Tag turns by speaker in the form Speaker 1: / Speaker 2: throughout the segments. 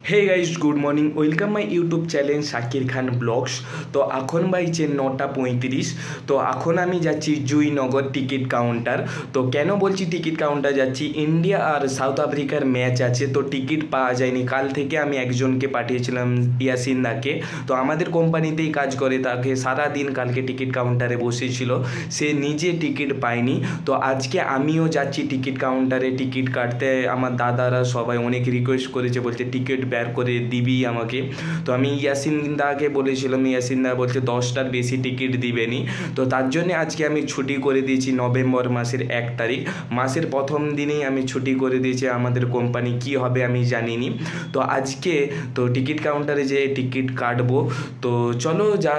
Speaker 1: Hey guys good morning welcome my YouTube channel Shakir Khan vlogs. तो এখন বাইছে 9টা 35। তো এখন আমি যাচ্ছি জুইনগর টিকিট কাউন্টার। তো কেন বলছি টিকিট কাউন্টার যাচ্ছি, ইন্ডিয়া আর সাউথ আফ্রিকার ম্যাচ আছে, তো টিকিট পাওয়া যায়নি। কাল থেকে আমি একজনকে পাঠিয়েছিলাম ইয়াসিন দাকে, তো আমাদের কোম্পানিতেই কাজ করে, তাকে সারাদিন কালকে টিকিট কাউন্টারে বসেছিল, সে নিজে টিকিট পায়নি। তো আজকে আমিও যাচ্ছি টিকিট কাউন্টারে টিকিট কাটতে। আমার দাদারা সবাই অনেক রিকোয়েস্ট করেছে, বলছে টিকিট বের করে দিবি আমাকে। তো আমি ইয়াসিন দাকে বলেছিলাম, ইয়াসিন দা বলছে 10টার বেশি টিকিট দিবেনি। তো তার জন্য আজকে আমি ছুটি করে দিয়েছি নভেম্বর মাসের 1 তারিখ। মাসের প্রথম দিনেই আমি ছুটি করে দিয়েছি, আমাদের কোম্পানি কি হবে আমি জানিনি। তো আজকে তো টিকিট কাউন্টারে যে টিকিট কাটবো, তো চলো যা।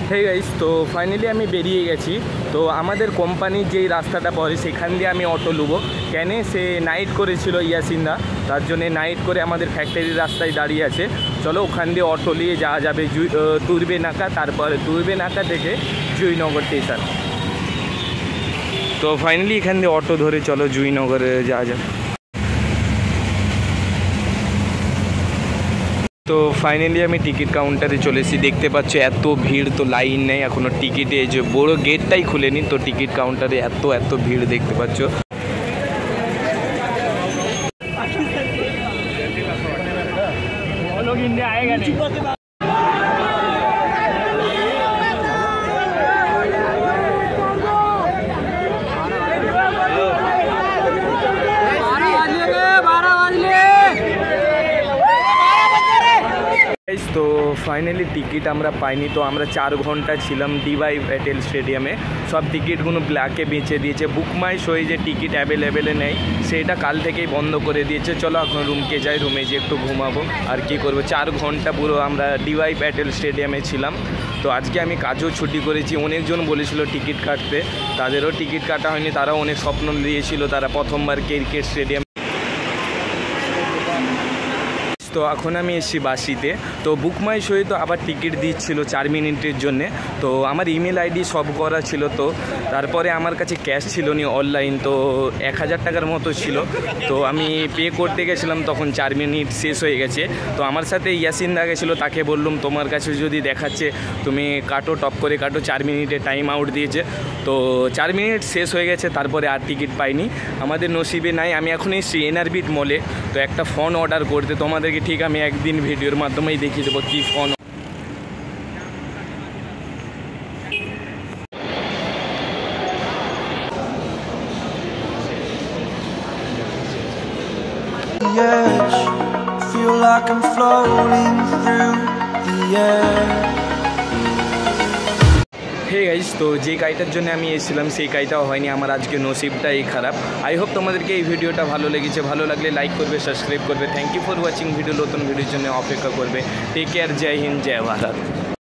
Speaker 1: হে গাইস, তো ফাইনালি আমি বেরিয়ে গেছি। তো আমাদের কোম্পানির যেই রাস্তাটা পড়ে সেখান দিয়ে আমি অটো নেবো। কেন সে নাইট করেছিল ইয়াসিনদা, তার জন্যে নাইট করে আমাদের ফ্যাক্টরির রাস্তায় দাঁড়িয়ে আছে। চলো ওখান দিয়ে অটো নিয়ে যাওয়া যাবে তুরবে নাকা, তারপরে তুরবে নাকা থেকে জুইনগর স্টেশন। তো ফাইনালি এখান দিয়ে অটো ধরে চলো জুইনগরে যাওয়া যাবে। তো ফাইনালি আমি টিকিট কাউন্টারে চলে এসেছি। দেখতে পাচ্ছ এত ভিড়, তো লাইন নেই এখনও টিকিটে, যে বড় গেটটাই খুলেনি। তো টিকিট কাউন্টারে এত ভিড় দেখতে পাচ্ছ। তো ফাইনালি টিকিট আমরা পাইনি। তো আমরা 4 ঘন্টা ছিলাম ডিওয়াই প্যাটেল স্টেডিয়ামে, সব টিকিটগুলো ব্ল্যাকে বেঁচে দিয়েছে। বুক মাই শোয়ে যে টিকিট অ্যাভেলেবেলে নেই সেটা কাল থেকেই বন্ধ করে দিয়েছে। চলো এখন রুমকে যাই, রুমে যেয়ে একটু ঘুমাবো। আর কি করবো, 4 ঘন্টা পুরো আমরা ডিওয়াই প্যাটেল স্টেডিয়ামে ছিলাম। তো আজকে আমি কাজও ছুটি করেছি। অনেকজন বলেছিল টিকিট কাটতে, তাদেরও টিকিট কাটা হয়নি, তারাও অনেক স্বপ্ন দিয়েছিল, তারা প্রথমবার ক্রিকেট স্টেডিয়াম। তো এখন আমি এসেছি বাসিতে। তো বুক মাই শোয়ে তো আবার টিকিট দিচ্ছিল 4 মিনিটের জন্যে। তো আমার ইমেল আইডি সব করা ছিল, তো তারপরে আমার কাছে ক্যাশ ছিল নি অনলাইন, তো 1000 টাকার মতো ছিল। তো আমি পে করতে গেছিলাম, তখন 4 মিনিট শেষ হয়ে গেছে। তো আমার সাথে ইয়াসিন দা গেছিলো, তাকে বললাম তোমার কাছে যদি দেখাচ্ছে তুমি কাটো, টপ করে কাটো। 4 মিনিটে টাইম আউট দিয়েছে, তো 4 মিনিট শেষ হয়ে গেছে, তারপরে আর টিকিট পাইনি। আমাদের নসিবে নাই। আমি এখন এসেছি এনআরবিট মলে, তো একটা ফোন অর্ডার করতে। তোমাদেরকে ঠিক আমি একদিন ভিডিওর মাধ্যমেই দেখিয়ে দেবো কী phone. Feel like I'm floating through the air. Hey guys, তো যে গাড়িটার জন্য আমি এসেছিলাম সেই গাড়িটাও হয়নি। আমার আজকে নসিবটাই খারাপ। আই হোপ তোমাদেরকে এই ভিডিওটা ভালো লেগেছে। ভালো লাগলে লাইক করবে, সাবস্ক্রাইব করবে। Thank you for watching video. নতুন ভিডিওর জন্য অপেক্ষা করবে। টেক কেয়ার, জয় হিন্দ, জয় ভারত।